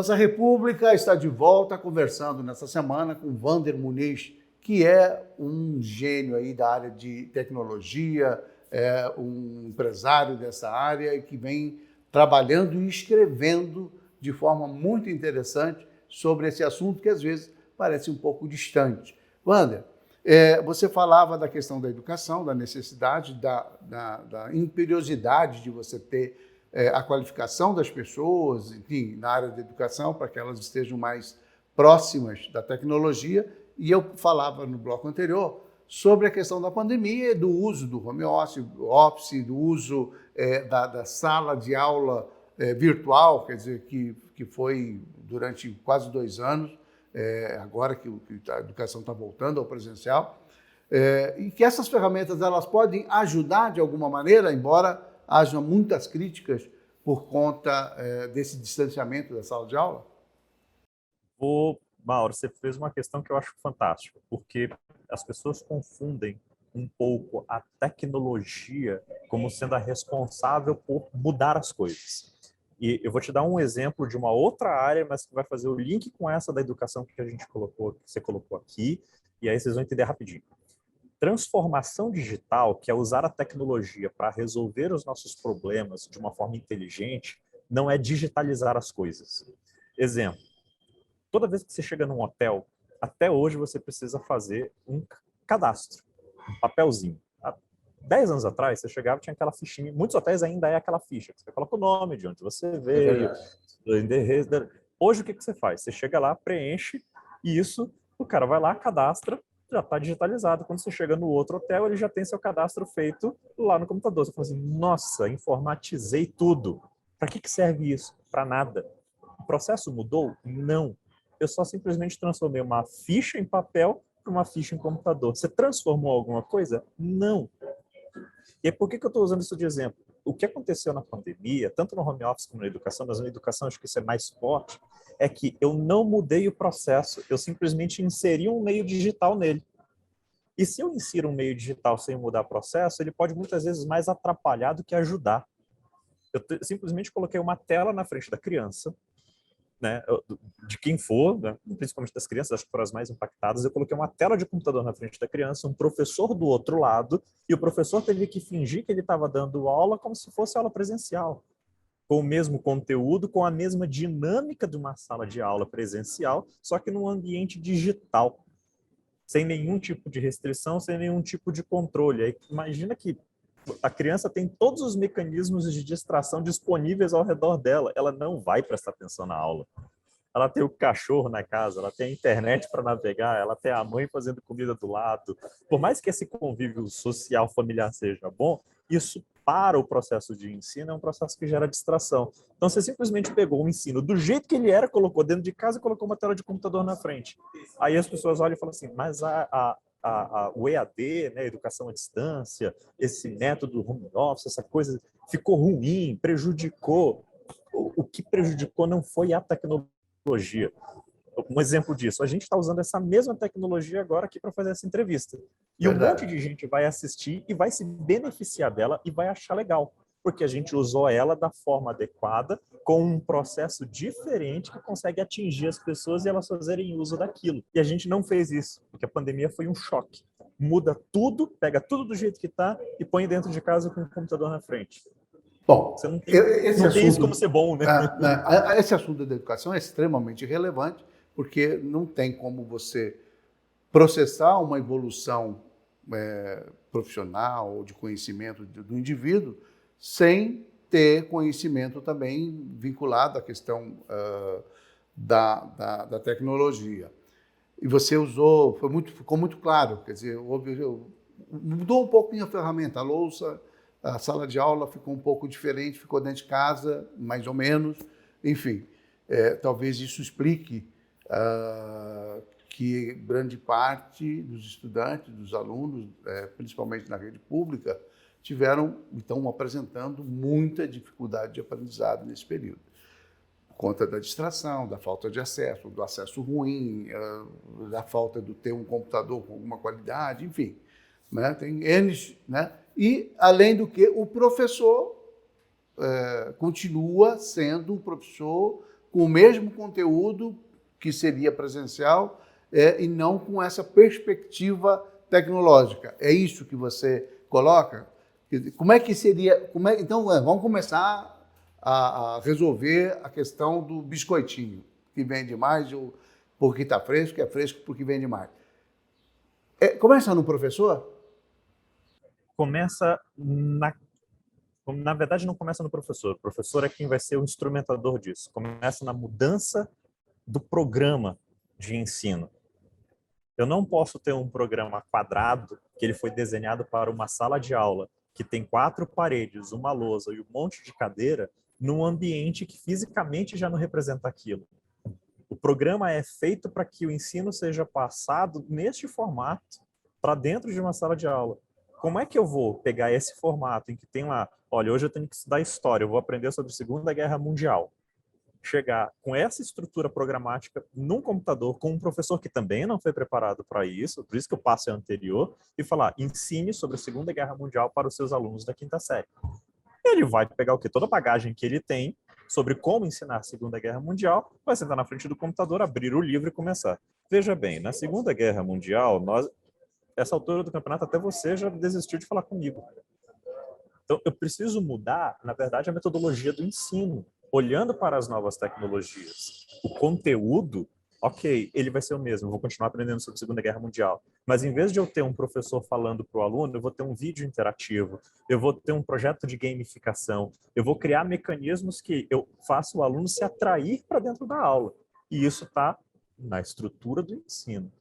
Nossa República está de volta conversando nessa semana com Wander Muniz, que é um gênio aí da área de tecnologia, é um empresário dessa área e que vem trabalhando e escrevendo de forma muito interessante sobre esse assunto que às vezes parece um pouco distante. Wander, você falava da questão da educação, da necessidade, da imperiosidade de você ter a qualificação das pessoas, enfim, na área da educação, para que elas estejam mais próximas da tecnologia. E eu falava no bloco anterior sobre a questão da pandemia, do uso do home office, do uso da sala de aula virtual, quer dizer, que foi durante quase 2 anos, agora que a educação está voltando ao presencial, e que essas ferramentas elas podem ajudar de alguma maneira, embora haja muitas críticas por conta desse distanciamento da sala de aula? Mauro, você fez uma questão que eu acho fantástica, porque as pessoas confundem um pouco a tecnologia como sendo a responsável por mudar as coisas. E eu vou te dar um exemplo de uma outra área, mas que vai fazer o link com essa da educação que você colocou aqui, e aí vocês vão entender rapidinho. Transformação digital, que é usar a tecnologia para resolver os nossos problemas de uma forma inteligente, não é digitalizar as coisas. Exemplo, toda vez que você chega num hotel, até hoje você precisa fazer um cadastro, um papelzinho. Há 10 anos atrás, você chegava e tinha aquela fichinha. Muitos hotéis ainda é aquela ficha. Você coloca o nome, de onde você veio, o endereço. Hoje, o que você faz? Você chega lá, preenche, e isso, o cara vai lá, cadastra, já está digitalizado. Quando você chega no outro hotel, ele já tem seu cadastro feito lá no computador. Você fala assim, nossa, informatizei tudo. Para que serve isso? Para nada. O processo mudou? Não. Eu só simplesmente transformei uma ficha em papel para uma ficha em computador. Você transformou alguma coisa? Não. E aí, por que eu estou usando isso de exemplo? O que aconteceu na pandemia, tanto no home office como na educação, mas na educação acho que isso é mais forte, é que eu não mudei o processo, eu simplesmente inseri um meio digital nele. E se eu insiro um meio digital sem mudar o processo, ele pode muitas vezes mais atrapalhar do que ajudar. Eu simplesmente coloquei uma tela na frente da criança, né, de quem for, né, principalmente das crianças, acho que foram as mais impactadas, eu coloquei uma tela de computador na frente da criança, um professor do outro lado, e o professor teve que fingir que ele estava dando aula como se fosse aula presencial, com o mesmo conteúdo, com a mesma dinâmica de uma sala de aula presencial, só que num ambiente digital, sem nenhum tipo de restrição, sem nenhum tipo de controle. Aí, imagina que a criança tem todos os mecanismos de distração disponíveis ao redor dela. Ela não vai prestar atenção na aula. Ela tem o cachorro na casa, ela tem a internet para navegar, ela tem a mãe fazendo comida do lado. Por mais que esse convívio social familiar seja bom, isso para o processo de ensino é um processo que gera distração. Então você simplesmente pegou o ensino do jeito que ele era, colocou dentro de casa e colocou uma tela de computador na frente. Aí as pessoas olham e falam assim, mas o EAD, né, educação à distância, esse método home office, essa coisa ficou ruim, prejudicou. O que prejudicou não foi a tecnologia. Um exemplo disso, a gente está usando essa mesma tecnologia agora aqui para fazer essa entrevista. E um monte de gente vai assistir e vai se beneficiar dela e vai achar legal, porque a gente usou ela da forma adequada, com um processo diferente que consegue atingir as pessoas e elas fazerem uso daquilo. E a gente não fez isso, porque a pandemia foi um choque. Muda tudo, pega tudo do jeito que está e põe dentro de casa com o computador na frente. Bom, Você esse não tem isso como assunto, ser bom, né? esse assunto da educação é extremamente relevante, porque não tem como você processar uma evolução profissional ou de conhecimento do indivíduo sem ter conhecimento também vinculado à questão da tecnologia. E você usou, ficou muito claro, quer dizer, mudou um pouquinho a ferramenta, a louça, a sala de aula ficou um pouco diferente, ficou dentro de casa, mais ou menos, enfim, talvez isso explique que grande parte dos estudantes, dos alunos, principalmente na rede pública, estão apresentando muita dificuldade de aprendizado nesse período. Por conta da distração, da falta de acesso, do acesso ruim, da falta de ter um computador com alguma qualidade, enfim. Né? Tem N, né? E, além do que, o professor continua sendo um professor com o mesmo conteúdo que seria presencial e não com essa perspectiva tecnológica. É isso que você coloca? Como é que seria... Então, vamos começar a resolver a questão do biscoitinho, que vende mais porque está fresco, é fresco porque vende mais. Começa no professor? Começa na verdade, não começa no professor. O professor é quem vai ser o instrumentador disso. Começa na mudança do programa de ensino. Eu não posso ter um programa quadrado que ele foi desenhado para uma sala de aula que tem 4 paredes, uma lousa e um monte de cadeira, num ambiente que fisicamente já não representa aquilo. O programa é feito para que o ensino seja passado neste formato para dentro de uma sala de aula. Como é que eu vou pegar esse formato em que tem lá, olha, hoje eu tenho que estudar história, eu vou aprender sobre a Segunda Guerra Mundial, chegar com essa estrutura programática num computador com um professor que também não foi preparado para isso, por isso que o passo é anterior, e falar, ensine sobre a Segunda Guerra Mundial para os seus alunos da 5ª série. Ele vai pegar o quê? Toda a bagagem que ele tem sobre como ensinar a Segunda Guerra Mundial, vai sentar na frente do computador, abrir o livro e começar. Veja bem, na Segunda Guerra Mundial, essa altura do campeonato, até você já desistiu de falar comigo. Então, eu preciso mudar, na verdade, a metodologia do ensino, olhando para as novas tecnologias. O conteúdo, ok, ele vai ser o mesmo, eu vou continuar aprendendo sobre a Segunda Guerra Mundial. Mas em vez de eu ter um professor falando para o aluno, eu vou ter um vídeo interativo, eu vou ter um projeto de gamificação, eu vou criar mecanismos que eu faço o aluno se atrair para dentro da aula. E isso está na estrutura do ensino.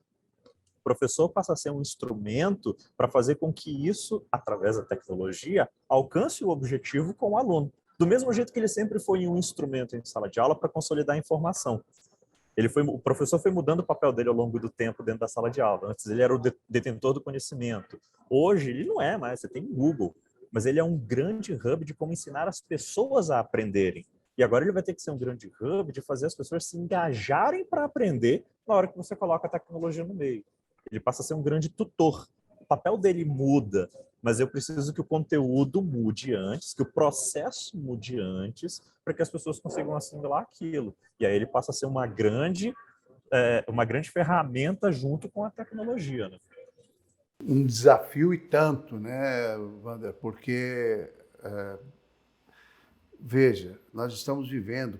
O professor passa a ser um instrumento para fazer com que isso, através da tecnologia, alcance o objetivo com o aluno. Do mesmo jeito que ele sempre foi um instrumento em sala de aula para consolidar a informação. O professor foi mudando o papel dele ao longo do tempo dentro da sala de aula. Antes ele era o detentor do conhecimento. Hoje ele não é mais, você tem o Google. Mas ele é um grande hub de como ensinar as pessoas a aprenderem. E agora ele vai ter que ser um grande hub de fazer as pessoas se engajarem para aprender na hora que você coloca a tecnologia no meio. Ele passa a ser um grande tutor. O papel dele muda, mas eu preciso que o conteúdo mude antes, que o processo mude antes, para que as pessoas consigam assimilar aquilo. E aí ele passa a ser uma grande ferramenta junto com a tecnologia, né? Um desafio e tanto, né, Wander? Porque, veja, nós estamos vivendo,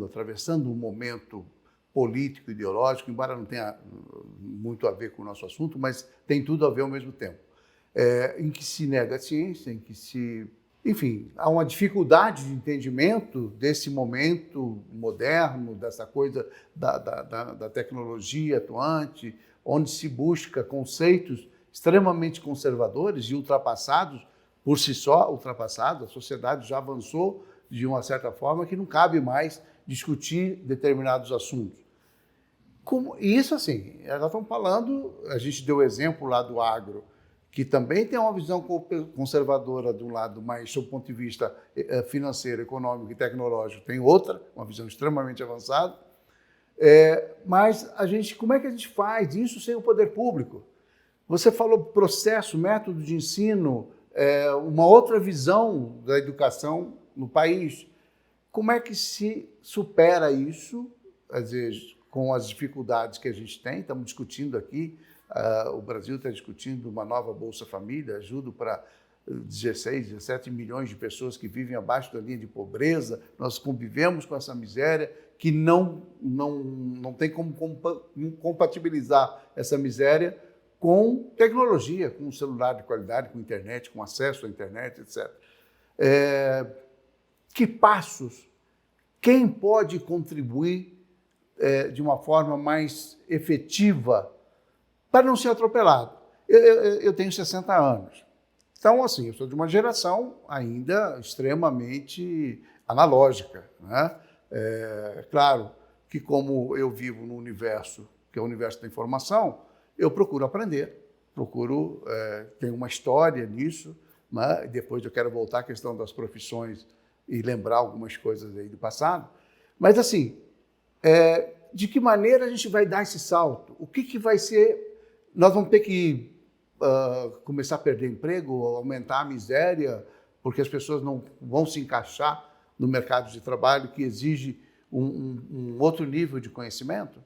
atravessando um momento político, ideológico, embora não tenha muito a ver com o nosso assunto, mas tem tudo a ver ao mesmo tempo, em que se nega a ciência, em que se... Enfim, há uma dificuldade de entendimento desse momento moderno, dessa coisa da tecnologia atuante, onde se busca conceitos extremamente conservadores e ultrapassados, por si só, ultrapassados, a sociedade já avançou de uma certa forma que não cabe mais discutir determinados assuntos. E isso assim, nós estamos falando, a gente deu o exemplo lá do agro, que também tem uma visão conservadora de um lado, mas sob o ponto de vista financeiro, econômico e tecnológico tem outra, uma visão extremamente avançada. Mas como é que a gente faz isso sem o poder público? Você falou processo, método de ensino, uma outra visão da educação no país. Como é que se supera isso, às vezes, com as dificuldades que a gente tem? Estamos discutindo aqui, o Brasil está discutindo uma nova Bolsa Família, ajuda para 16, 17 milhões de pessoas que vivem abaixo da linha de pobreza. Nós convivemos com essa miséria que não tem como compatibilizar essa miséria com tecnologia, com celular de qualidade, com internet, com acesso à internet, etc. Que passos? Quem pode contribuir de uma forma mais efetiva para não ser atropelado? Eu tenho 60 anos. Então, assim, eu sou de uma geração ainda extremamente analógica, né? Claro que, como eu vivo no universo, que é o universo da informação, eu procuro aprender, tenho uma história nisso, né? Depois eu quero voltar à questão das profissões e lembrar algumas coisas aí do passado. Mas, assim, de que maneira a gente vai dar esse salto? O que vai ser? Nós vamos ter que começar a perder emprego, aumentar a miséria, porque as pessoas não vão se encaixar no mercado de trabalho que exige um outro nível de conhecimento?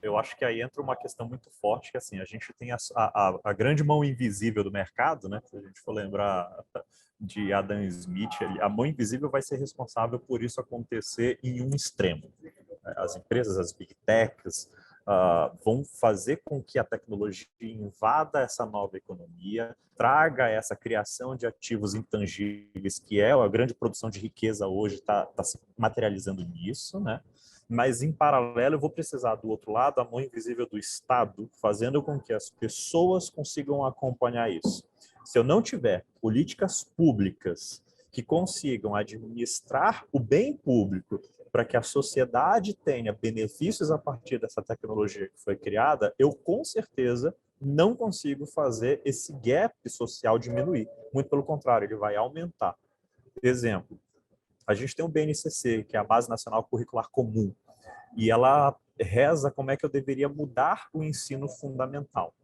Eu acho que aí entra uma questão muito forte, que assim, a gente tem a grande mão invisível do mercado, né? Se a gente for lembrar de Adam Smith, a mão invisível vai ser responsável por isso acontecer em um extremo. As empresas, as big techs, vão fazer com que a tecnologia invada essa nova economia, traga essa criação de ativos intangíveis, que é a grande produção de riqueza hoje, está se materializando nisso, né? Mas, em paralelo, eu vou precisar, do outro lado, a mão invisível do Estado, fazendo com que as pessoas consigam acompanhar isso. Se eu não tiver políticas públicas que consigam administrar o bem público para que a sociedade tenha benefícios a partir dessa tecnologia que foi criada, eu, com certeza, não consigo fazer esse gap social diminuir. Muito pelo contrário, ele vai aumentar. Exemplo, a gente tem o BNCC, que é a Base Nacional Curricular Comum, e ela reza como é que eu deveria mudar o ensino fundamental.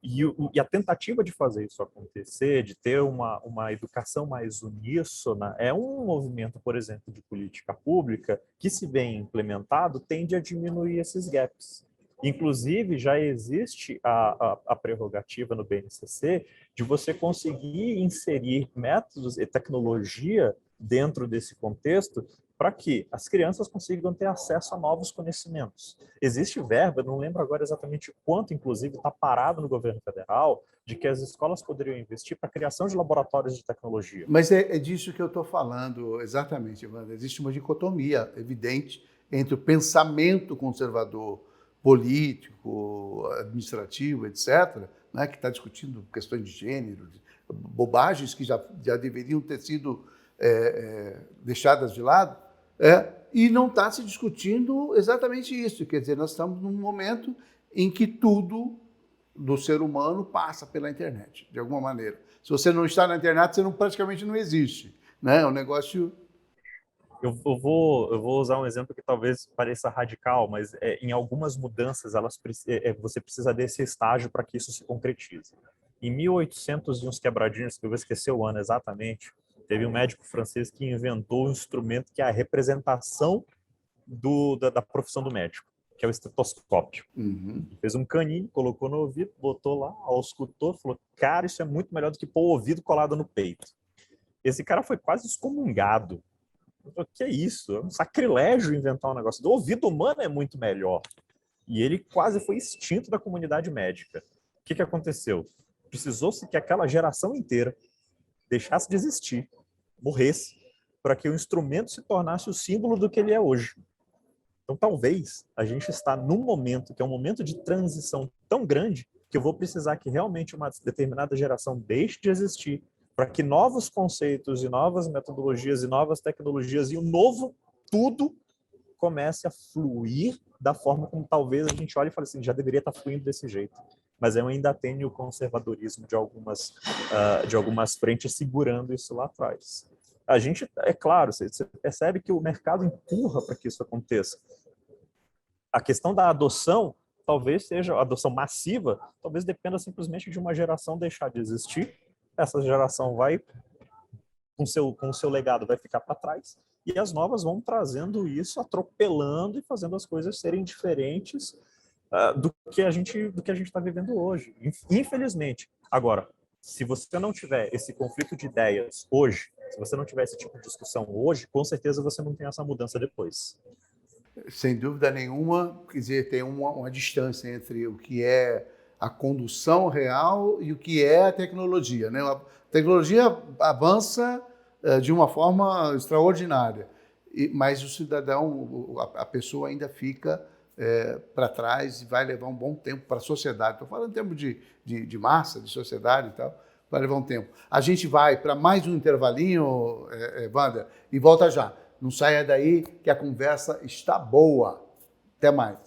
E a tentativa de fazer isso acontecer, de ter uma educação mais uníssona, é um movimento, por exemplo, de política pública que, se bem implementado, tende a diminuir esses gaps. Inclusive, já existe a prerrogativa no BNCC de você conseguir inserir métodos e tecnologia dentro desse contexto para que as crianças consigam ter acesso a novos conhecimentos. Existe verba, não lembro agora exatamente quanto, inclusive, está parado no governo federal, de que as escolas poderiam investir para a criação de laboratórios de tecnologia. Mas é disso que eu estou falando exatamente, Evandro. Existe uma dicotomia evidente entre o pensamento conservador político, administrativo, etc., né, que está discutindo questões de gênero, bobagens que já deveriam ter sido deixadas de lado, e não está se discutindo exatamente isso. Quer dizer, nós estamos num momento em que tudo do ser humano passa pela internet, de alguma maneira. Se você não está na internet, você praticamente não existe, né? É um negócio... Eu vou usar um exemplo que talvez pareça radical, mas em algumas mudanças você precisa desse estágio para que isso se concretize. Em 1800 e uns quebradinhos, que eu vou esquecer o ano exatamente, teve um médico francês que inventou um instrumento que é a representação da profissão do médico, que é o estetoscópio. Uhum. Fez um caninho, colocou no ouvido, botou lá, auscultou, falou, cara, isso é muito melhor do que pôr o ouvido colado no peito. Esse cara foi quase excomungado. O que é isso? É um sacrilégio inventar um negócio. O ouvido humano é muito melhor. E ele quase foi extinto da comunidade médica. O que aconteceu? Precisou-se que aquela geração inteira deixasse de existir, morresse, para que o instrumento se tornasse o símbolo do que ele é hoje. Então, talvez a gente está num momento que é um momento de transição tão grande que eu vou precisar que realmente uma determinada geração deixe de existir para que novos conceitos e novas metodologias e novas tecnologias e o novo tudo comece a fluir da forma como talvez a gente olhe e fale assim, já deveria estar fluindo desse jeito. Mas eu ainda tenho o conservadorismo de algumas frentes segurando isso lá atrás. A gente, é claro, você percebe que o mercado empurra para que isso aconteça. A questão da adoção, talvez seja a adoção massiva, talvez dependa simplesmente de uma geração deixar de existir. Essa geração vai, com o seu legado, vai ficar para trás, e as novas vão trazendo isso, atropelando e fazendo as coisas serem diferentes do que a gente está vivendo hoje. Infelizmente. Agora, se você não tiver esse conflito de ideias hoje, se você não tiver esse tipo de discussão hoje, com certeza você não tem essa mudança depois. Sem dúvida nenhuma, quer dizer, tem uma distância entre o que é a condução real e o que é a tecnologia, né? A tecnologia avança de uma forma extraordinária, mas o cidadão, a pessoa ainda fica para trás e vai levar um bom tempo para a sociedade. Estou falando em termos de massa, de sociedade e tal, vai levar um tempo. A gente vai para mais um intervalinho, Wander, e volta já. Não saia daí que a conversa está boa. Até mais.